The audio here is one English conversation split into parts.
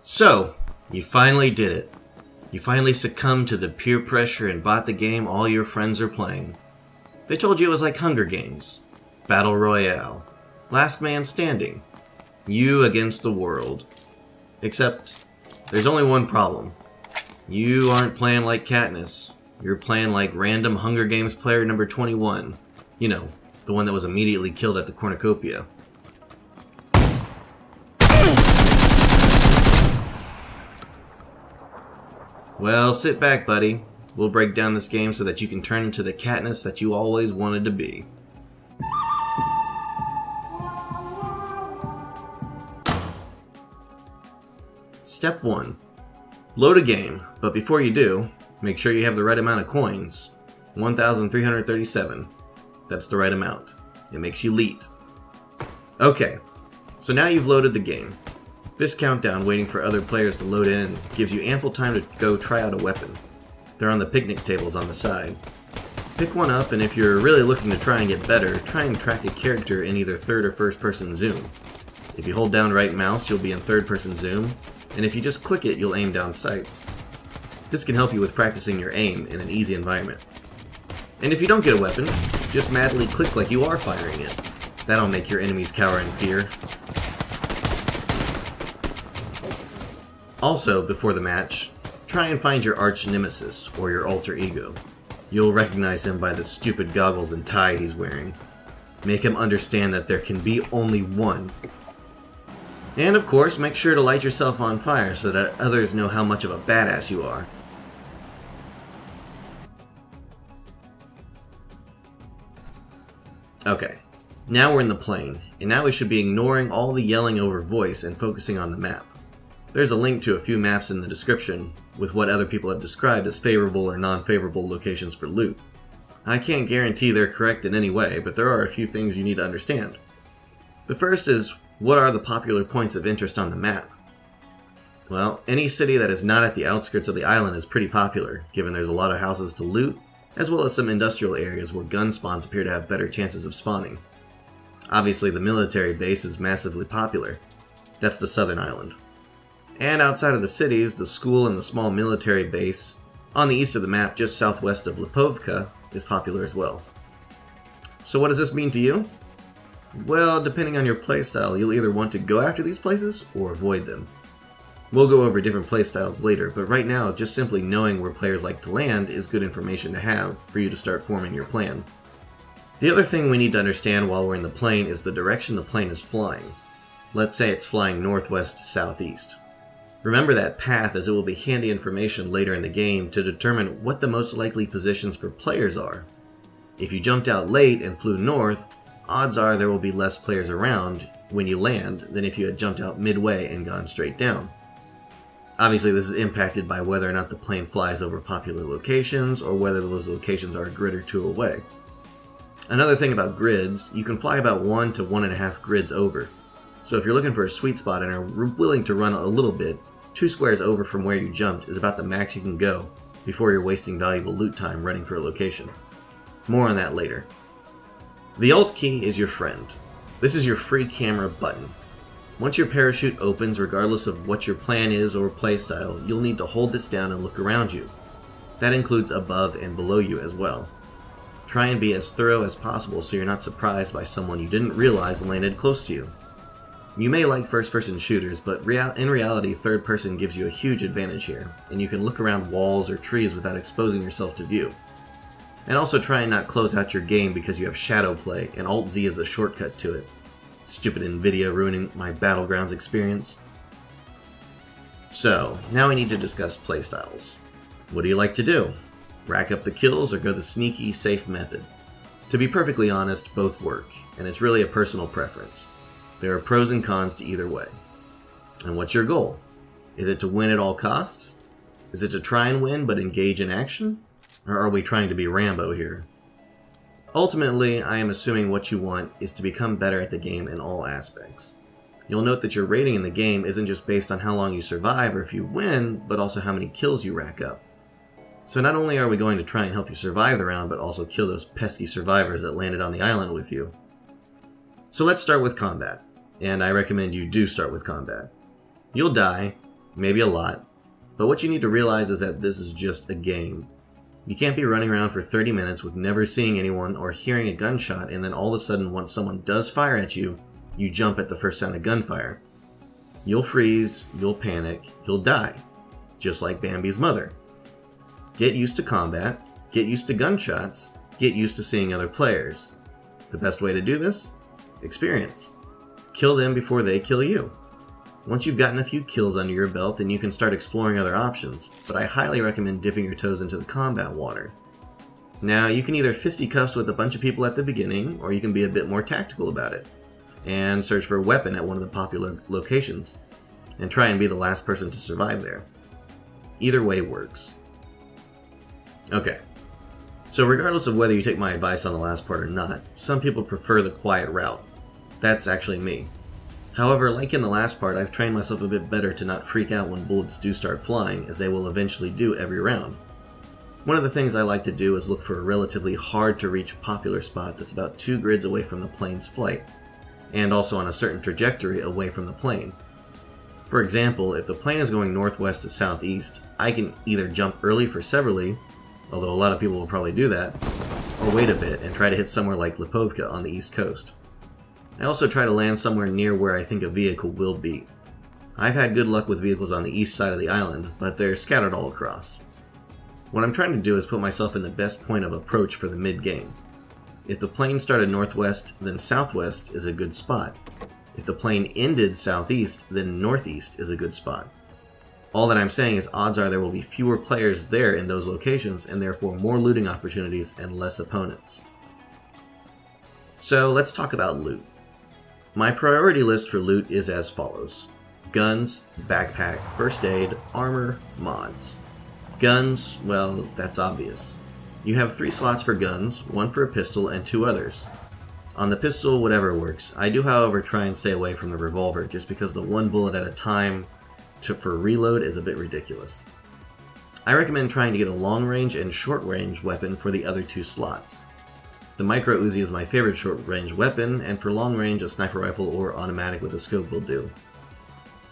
So, you finally did it. You finally succumbed to the peer pressure and bought the game all your friends are playing. They told you it was like Hunger Games, Battle Royale, Last Man Standing, you against the world. Except, there's only one problem. You aren't playing like Katniss. You're playing like random Hunger Games player number 21. You know, the one that was immediately killed at the cornucopia. Well, sit back, buddy. We'll break down this game so that you can turn into the Katniss that you always wanted to be. Step 1. Load a game, but before you do, make sure you have the right amount of coins. 1,337. That's the right amount. It makes you elite. Okay, so now you've loaded the game. This countdown, waiting for other players to load in, gives you ample time to go try out a weapon. They're on the picnic tables on the side. Pick one up, and if you're really looking to try and get better, try and track a character in either third or first person zoom. If you hold down right mouse, you'll be in third person zoom, and if you just click it, you'll aim down sights. This can help you with practicing your aim in an easy environment. And if you don't get a weapon, just madly click like you are firing it. That'll make your enemies cower in fear. Also, before the match, try and find your arch nemesis, or your alter ego. You'll recognize him by the stupid goggles and tie he's wearing. Make him understand that there can be only one. And of course, make sure to light yourself on fire so that others know how much of a badass you are. Okay, now we're in the plane, and now we should be ignoring all the yelling over voice and focusing on the map. There's a link to a few maps in the description with what other people have described as favorable or non-favorable locations for loot. I can't guarantee they're correct in any way, but there are a few things you need to understand. The first is, what are the popular points of interest on the map? Well, any city that is not at the outskirts of the island is pretty popular, given there's a lot of houses to loot, as well as some industrial areas where gun spawns appear to have better chances of spawning. Obviously, the military base is massively popular. That's the southern island. And outside of the cities, the school and the small military base on the east of the map, just southwest of Lipovka, is popular as well. So what does this mean to you? Well, depending on your playstyle, you'll either want to go after these places or avoid them. We'll go over different playstyles later, but right now, just simply knowing where players like to land is good information to have for you to start forming your plan. The other thing we need to understand while we're in the plane is the direction the plane is flying. Let's say it's flying northwest to southeast. Remember that path, as it will be handy information later in the game to determine what the most likely positions for players are. If you jumped out late and flew north, odds are there will be less players around when you land than if you had jumped out midway and gone straight down. Obviously, this is impacted by whether or not the plane flies over popular locations or whether those locations are a grid or two away. Another thing about grids, you can fly about 1 to 1.5 grids over. So if you're looking for a sweet spot and are willing to run a little bit, 2 squares over from where you jumped is about the max you can go before you're wasting valuable loot time running for a location. More on that later. The Alt key is your friend. This is your free camera button. Once your parachute opens, regardless of what your plan is or playstyle, you'll need to hold this down and look around you. That includes above and below you as well. Try and be as thorough as possible so you're not surprised by someone you didn't realize landed close to you. You may like first-person shooters, but in reality, third-person gives you a huge advantage here, and you can look around walls or trees without exposing yourself to view. And also try and not close out your game because you have shadow play, and Alt-Z is a shortcut to it. Stupid Nvidia ruining my Battlegrounds experience. So, now we need to discuss playstyles. What do you like to do? Rack up the kills or go the sneaky, safe method? To be perfectly honest, both work, and it's really a personal preference. There are pros and cons to either way. And what's your goal? Is it to win at all costs? Is it to try and win but engage in action? Or are we trying to be Rambo here? Ultimately, I am assuming what you want is to become better at the game in all aspects. You'll note that your rating in the game isn't just based on how long you survive or if you win, but also how many kills you rack up. So not only are we going to try and help you survive the round, but also kill those pesky survivors that landed on the island with you. So let's start with combat, and I recommend you do start with combat. You'll die, maybe a lot, but what you need to realize is that this is just a game. You can't be running around for 30 minutes with never seeing anyone or hearing a gunshot, and then all of a sudden once someone does fire at you, you jump at the first sound of gunfire. You'll freeze, you'll panic, you'll die, just like Bambi's mother. Get used to combat, get used to gunshots, get used to seeing other players. The best way to do this? Experience. Kill them before they kill you. Once you've gotten a few kills under your belt, then you can start exploring other options, but I highly recommend dipping your toes into the combat water. Now, you can either fisticuffs with a bunch of people at the beginning, or you can be a bit more tactical about it, and search for a weapon at one of the popular locations, and try and be the last person to survive there. Either way works. Okay, so regardless of whether you take my advice on the last part or not, some people prefer the quiet route. That's actually me. However, like in the last part, I've trained myself a bit better to not freak out when bullets do start flying, as they will eventually do every round. One of the things I like to do is look for a relatively hard to reach popular spot that's about 2 grids away from the plane's flight, and also on a certain trajectory away from the plane. For example, if the plane is going northwest to southeast, I can either jump early for severally, although a lot of people will probably do that, or wait a bit and try to hit somewhere like Lipovka on the east coast. I also try to land somewhere near where I think a vehicle will be. I've had good luck with vehicles on the east side of the island, but they're scattered all across. What I'm trying to do is put myself in the best point of approach for the mid-game. If the plane started northwest, then southwest is a good spot. If the plane ended southeast, then northeast is a good spot. All that I'm saying is odds are there will be fewer players there in those locations, and therefore more looting opportunities and less opponents. So let's talk about loot. My priority list for loot is as follows: guns, backpack, first aid, armor, mods. Guns, well, that's obvious. You have 3 slots for guns, 1 for a pistol and 2 others. On the pistol, whatever works. I do, however, try and stay away from the revolver just because the 1 bullet at a time for reload is a bit ridiculous. I recommend trying to get a long range and short range weapon for the other 2 slots. The micro Uzi is my favorite short range weapon, and for long range a sniper rifle or automatic with a scope will do.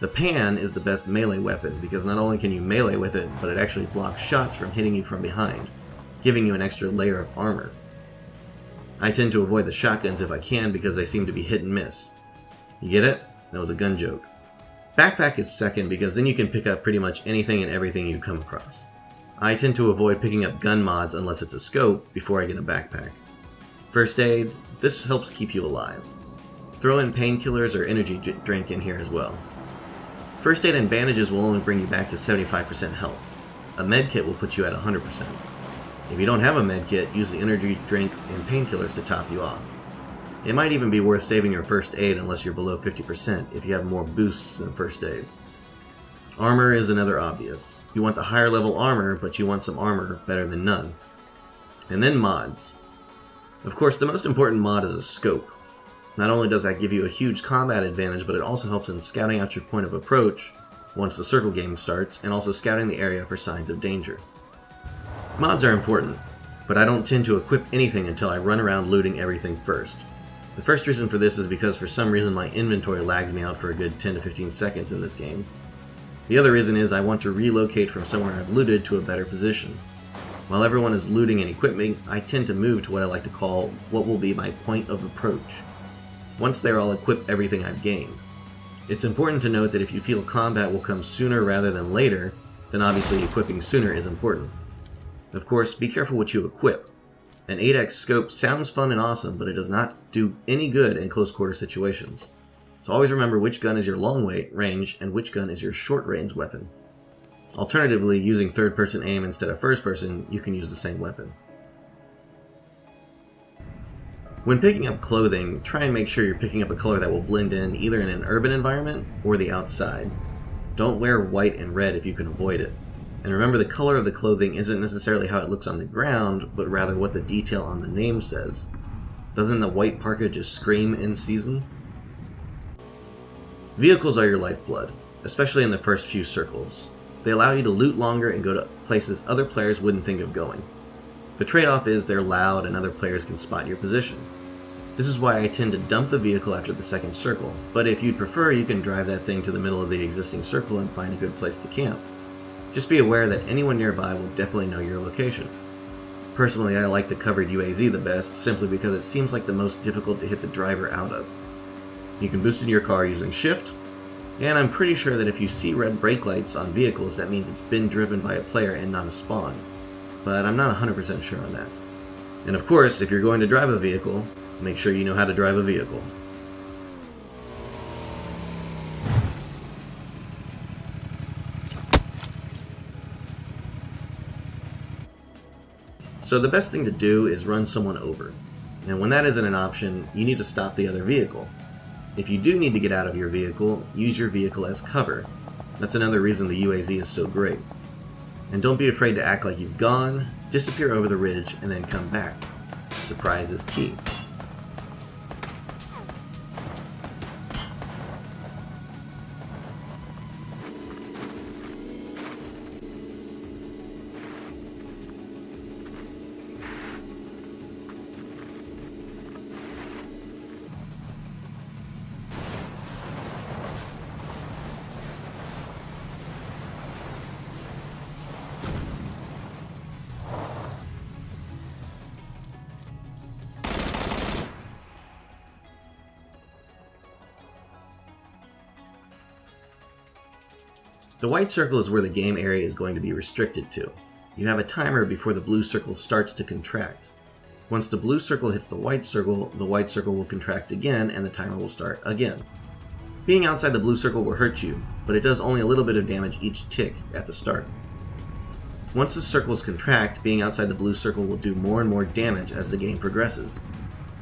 The pan is the best melee weapon because not only can you melee with it, but it actually blocks shots from hitting you from behind, giving you an extra layer of armor. I tend to avoid the shotguns if I can because they seem to be hit and miss. You get it? That was a gun joke. Backpack is second because then you can pick up pretty much anything and everything you come across. I tend to avoid picking up gun mods unless it's a scope before I get a backpack. First aid, this helps keep you alive. Throw in painkillers or energy drink in here as well. First aid and bandages will only bring you back to 75% health. A med kit will put you at 100%. If you don't have a med kit, use the energy drink and painkillers to top you off. It might even be worth saving your first aid unless you're below 50% if you have more boosts than first aid. Armor is another obvious. You want the higher level armor, but you want some armor better than none. And then mods. Of course, the most important mod is a scope. Not only does that give you a huge combat advantage, but it also helps in scouting out your point of approach once the circle game starts, and also scouting the area for signs of danger. Mods are important, but I don't tend to equip anything until I run around looting everything first. The first reason for this is because for some reason my inventory lags me out for a good 10 to 15 seconds in this game. The other reason is I want to relocate from somewhere I've looted to a better position. While everyone is looting and equipping, I tend to move to what I like to call what will be my point of approach. Once there, I'll equip everything I've gained. It's important to note that if you feel combat will come sooner rather than later, then obviously equipping sooner is important. Of course, be careful what you equip. An 8x scope sounds fun and awesome, but it does not do any good in close quarter situations. So always remember which gun is your long range and which gun is your short range weapon. Alternatively, using third-person aim instead of first-person, you can use the same weapon. When picking up clothing, try and make sure you're picking up a color that will blend in either in an urban environment or the outside. Don't wear white and red if you can avoid it. And remember, the color of the clothing isn't necessarily how it looks on the ground, but rather what the detail on the name says. Doesn't the white parka just scream in season? Vehicles are your lifeblood, especially in the first few circles. They allow you to loot longer and go to places other players wouldn't think of going. The trade-off is they're loud and other players can spot your position. This is why I tend to dump the vehicle after the second circle, but if you'd prefer, you can drive that thing to the middle of the existing circle and find a good place to camp. Just be aware that anyone nearby will definitely know your location. Personally, I like the covered UAZ the best, simply because it seems like the most difficult to hit the driver out of. You can boost in your car using shift, and I'm pretty sure that if you see red brake lights on vehicles, that means it's been driven by a player and not a spawn. But I'm not 100% sure on that. And of course, if you're going to drive a vehicle, make sure you know how to drive a vehicle. So the best thing to do is run someone over. And when that isn't an option, you need to stop the other vehicle. If you do need to get out of your vehicle, use your vehicle as cover. That's another reason the UAZ is so great. And don't be afraid to act like you've gone, disappear over the ridge, and then come back. Surprise is key. The white circle is where the game area is going to be restricted to. You have a timer before the blue circle starts to contract. Once the blue circle hits the white circle will contract again and the timer will start again. Being outside the blue circle will hurt you, but it does only a little bit of damage each tick at the start. Once the circles contract, being outside the blue circle will do more and more damage as the game progresses.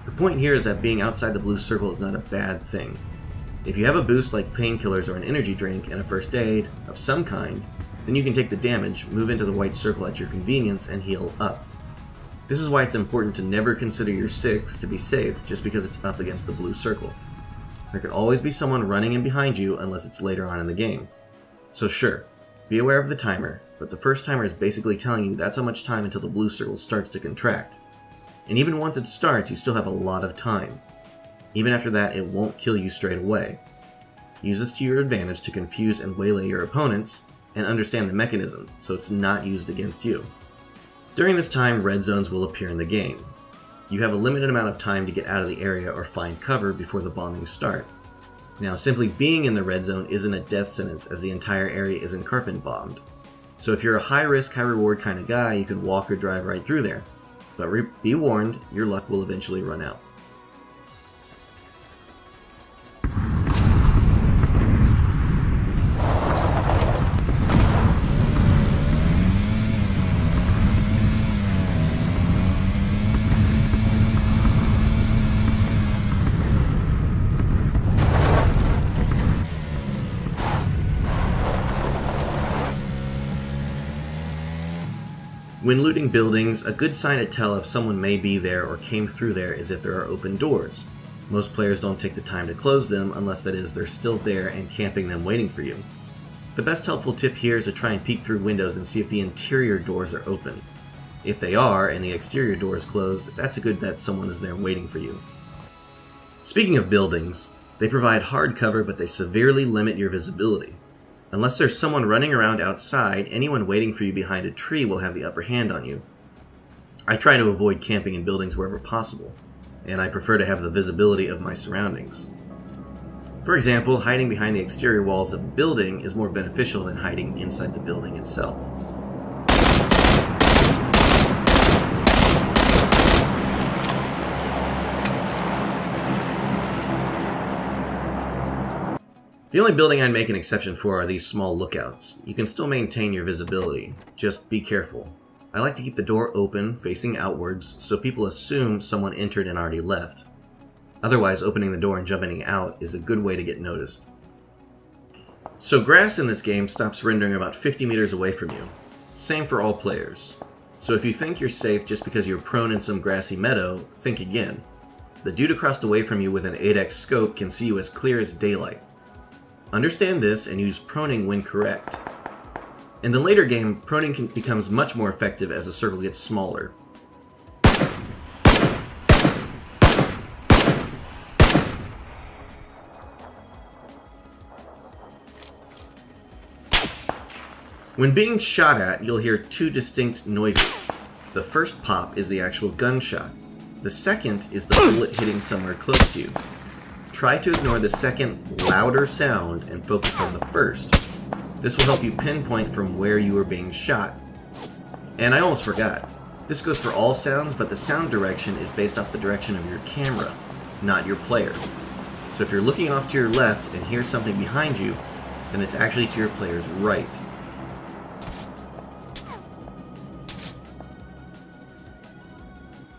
The point here is that being outside the blue circle is not a bad thing. If you have a boost like painkillers or an energy drink and a first aid of some kind, then you can take the damage, move into the white circle at your convenience, and heal up. This is why it's important to never consider your 6 to be safe just because it's up against the blue circle. There could always be someone running in behind you unless it's later on in the game. So sure, be aware of the timer, but the first timer is basically telling you that's how much time until the blue circle starts to contract. And even once it starts, you still have a lot of time. Even after that, it won't kill you straight away. Use this to your advantage to confuse and waylay your opponents, and understand the mechanism, so it's not used against you. During this time, red zones will appear in the game. You have a limited amount of time to get out of the area or find cover before the bombings start. Now, simply being in the red zone isn't a death sentence, as the entire area isn't carpet bombed. So if you're a high risk, high reward kind of guy, you can walk or drive right through there. But be warned, your luck will eventually run out. When looting buildings, a good sign to tell if someone may be there or came through there is if there are open doors. Most players don't take the time to close them unless that is they're still there and camping them waiting for you. The best helpful tip here is to try and peek through windows and see if the interior doors are open. If they are and the exterior door is closed, that's a good bet someone is there waiting for you. Speaking of buildings, they provide hard cover but they severely limit your visibility. Unless there's someone running around outside, anyone waiting for you behind a tree will have the upper hand on you. I try to avoid camping in buildings wherever possible, and I prefer to have the visibility of my surroundings. For example, hiding behind the exterior walls of a building is more beneficial than hiding inside the building itself. The only building I'd make an exception for are these small lookouts. You can still maintain your visibility, just be careful. I like to keep the door open, facing outwards, so people assume someone entered and already left. Otherwise, opening the door and jumping out is a good way to get noticed. So grass in this game stops rendering about 50 meters away from you. Same for all players. So if you think you're safe just because you're prone in some grassy meadow, think again. The dude across the way from you with an 8x scope can see you as clear as daylight. Understand this and use proning when correct. In the later game, proning becomes much more effective as the circle gets smaller. When being shot at, you'll hear two distinct noises. The first pop is the actual gunshot. The second is the bullet hitting somewhere close to you. Try to ignore the second, louder sound and focus on the first. This will help you pinpoint from where you are being shot. And I almost forgot. This goes for all sounds, but the sound direction is based off the direction of your camera, not your player. So if you're looking off to your left and hear something behind you, then it's actually to your player's right.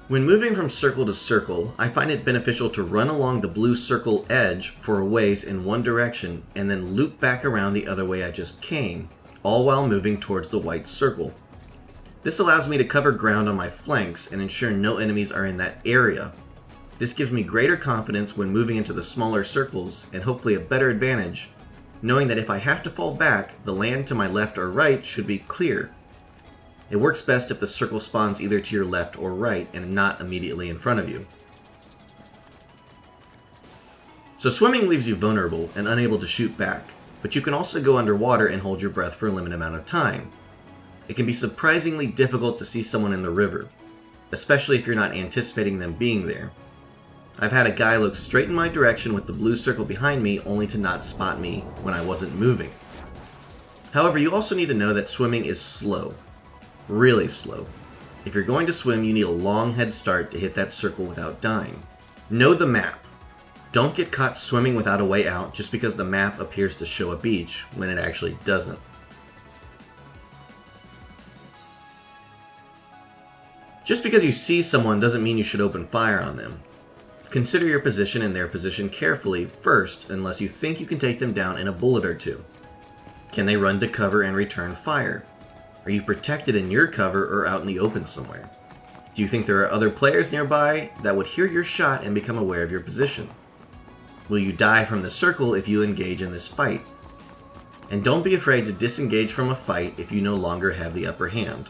When moving from circle to circle, I find it beneficial to run along the blue circle edge for a ways in one direction and then loop back around the other way I just came, all while moving towards the white circle. This allows me to cover ground on my flanks and ensure no enemies are in that area. This gives me greater confidence when moving into the smaller circles and hopefully a better advantage, knowing that if I have to fall back, the land to my left or right should be clear. It works best if the circle spawns either to your left or right and not immediately in front of you. So swimming leaves you vulnerable and unable to shoot back, but you can also go underwater and hold your breath for a limited amount of time. It can be surprisingly difficult to see someone in the river, especially if you're not anticipating them being there. I've had a guy look straight in my direction with the blue circle behind me only to not spot me when I wasn't moving. However, you also need to know that swimming is slow. Really slow. If you're going to swim, you need a long head start to hit that circle without dying. Know the map. Don't get caught swimming without a way out just because the map appears to show a beach when it actually doesn't. Just because you see someone doesn't mean you should open fire on them. Consider your position and their position carefully first unless you think you can take them down in a bullet or two. Can they run to cover and return fire? Are you protected in your cover or out in the open somewhere? Do you think there are other players nearby that would hear your shot and become aware of your position? Will you die from the circle if you engage in this fight? And don't be afraid to disengage from a fight if you no longer have the upper hand.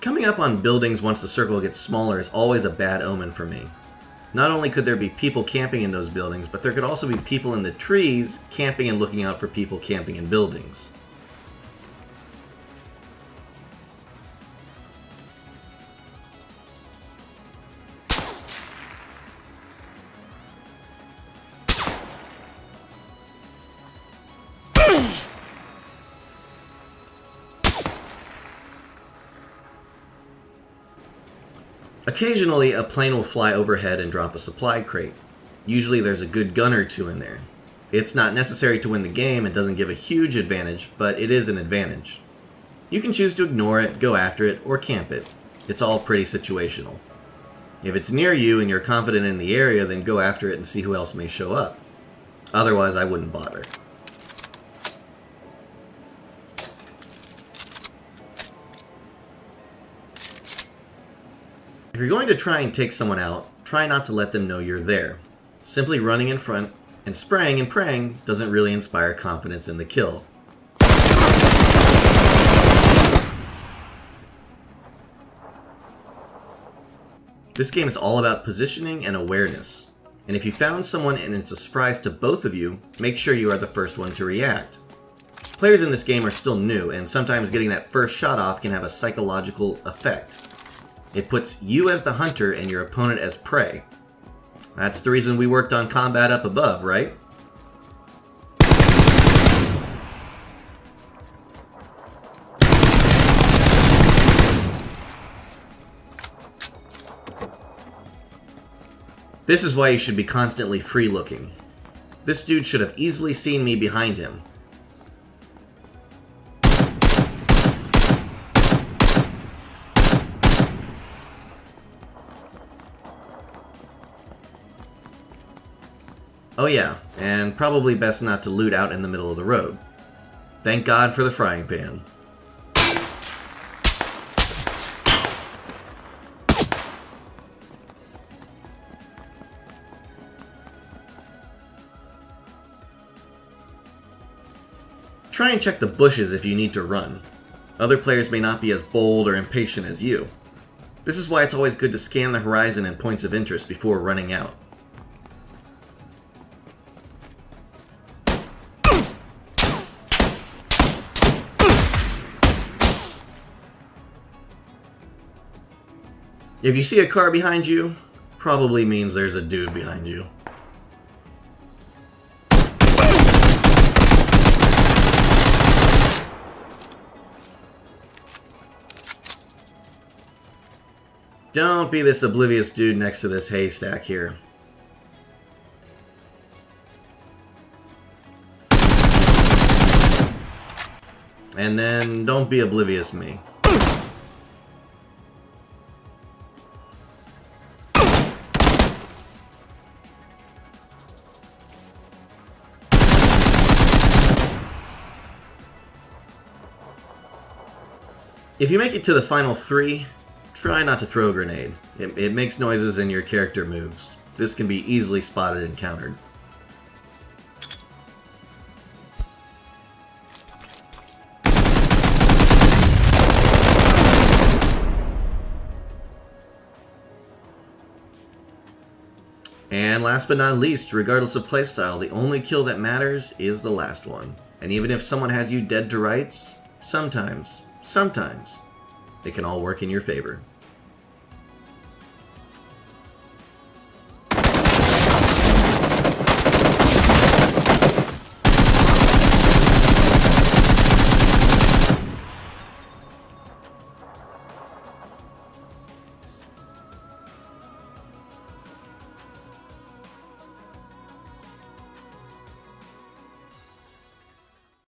Coming up on buildings once the circle gets smaller is always a bad omen for me. Not only could there be people camping in those buildings, but there could also be people in the trees camping and looking out for people camping in buildings. Occasionally, a plane will fly overhead and drop a supply crate. Usually there's a good gun or two in there. It's not necessary to win the game and doesn't give a huge advantage, but it is an advantage. You can choose to ignore it, go after it, or camp it. It's all pretty situational. If it's near you and you're confident in the area, then go after it and see who else may show up. Otherwise, I wouldn't bother. If you're going to try and take someone out, try not to let them know you're there. Simply running in front and spraying and praying doesn't really inspire confidence in the kill. This game is all about positioning and awareness. And if you found someone and it's a surprise to both of you, make sure you are the first one to react. Players in this game are still new, and sometimes getting that first shot off can have a psychological effect. It puts you as the hunter and your opponent as prey. That's the reason we worked on combat up above, right? This is why you should be constantly free looking. This dude should have easily seen me behind him. Oh yeah, and probably best not to loot out in the middle of the road. Thank God for the frying pan. Try and check the bushes if you need to run. Other players may not be as bold or impatient as you. This is why it's always good to scan the horizon and points of interest before running out. If you see a car behind you, probably means there's a dude behind you. Don't be this oblivious dude next to this haystack here. And then don't be oblivious me. If you make it to the final 3, try not to throw a grenade. It makes noises and your character moves. This can be easily spotted and countered. And last but not least, regardless of playstyle, the only kill that matters is the last one. And even if someone has you dead to rights, sometimes, it can all work in your favor.